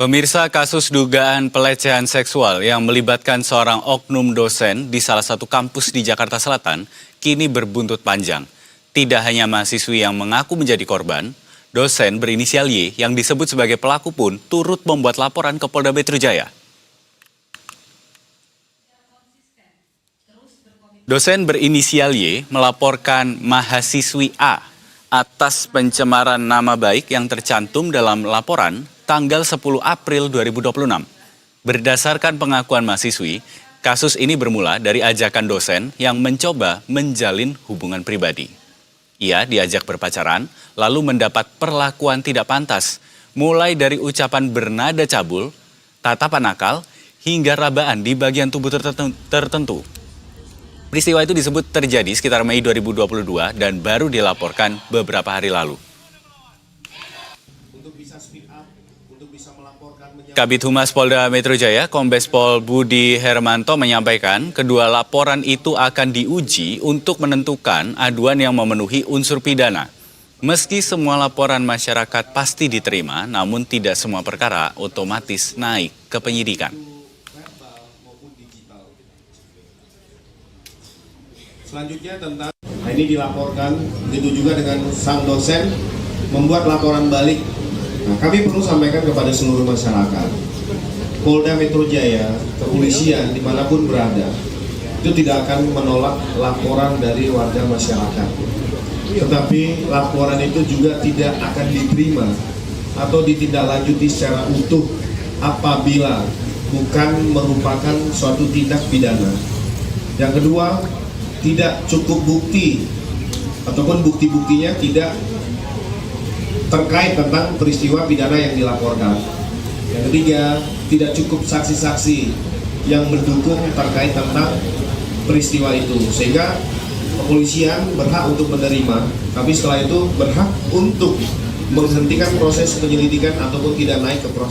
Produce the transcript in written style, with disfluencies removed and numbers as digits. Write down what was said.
Pemirsa, kasus dugaan pelecehan seksual yang melibatkan seorang oknum dosen di salah satu kampus di Jakarta Selatan kini berbuntut panjang. Tidak hanya mahasiswi yang mengaku menjadi korban, dosen berinisial Y yang disebut sebagai pelaku pun turut membuat laporan ke Polda Metro Jaya. Dosen berinisial Y melaporkan mahasiswi A atas pencemaran nama baik yang tercantum dalam laporan tanggal 10 April 2026. Berdasarkan pengakuan mahasiswi, kasus ini bermula dari ajakan dosen yang mencoba menjalin hubungan pribadi. Ia diajak berpacaran, lalu mendapat perlakuan tidak pantas, mulai dari ucapan bernada cabul, tatapan nakal, hingga rabaan di bagian tubuh tertentu. Peristiwa itu disebut terjadi sekitar Mei 2022 dan baru dilaporkan beberapa hari lalu. Kabid Humas Polda Metro Jaya, Kombes Pol Budi Hermanto menyampaikan kedua laporan itu akan diuji untuk menentukan aduan yang memenuhi unsur pidana. Meski semua laporan masyarakat pasti diterima, namun tidak semua perkara otomatis naik ke penyidikan. Selanjutnya tentang ini dilaporkan, begitu juga dengan sang dosen membuat laporan balik. Nah, kami perlu sampaikan kepada seluruh masyarakat, Polda Metro Jaya, kepolisian dimanapun berada, itu tidak akan menolak laporan dari warga masyarakat. Tetapi laporan itu juga tidak akan diterima atau ditindaklanjuti secara utuh apabila bukan merupakan suatu tindak pidana. Yang kedua, tidak cukup bukti ataupun bukti-buktinya tidak terkait tentang peristiwa pidana yang dilaporkan. Yang ketiga, tidak cukup saksi-saksi yang mendukung terkait tentang peristiwa itu, sehingga kepolisian berhak untuk menerima, tapi setelah itu berhak untuk menghentikan proses penyelidikan ataupun tidak naik ke proses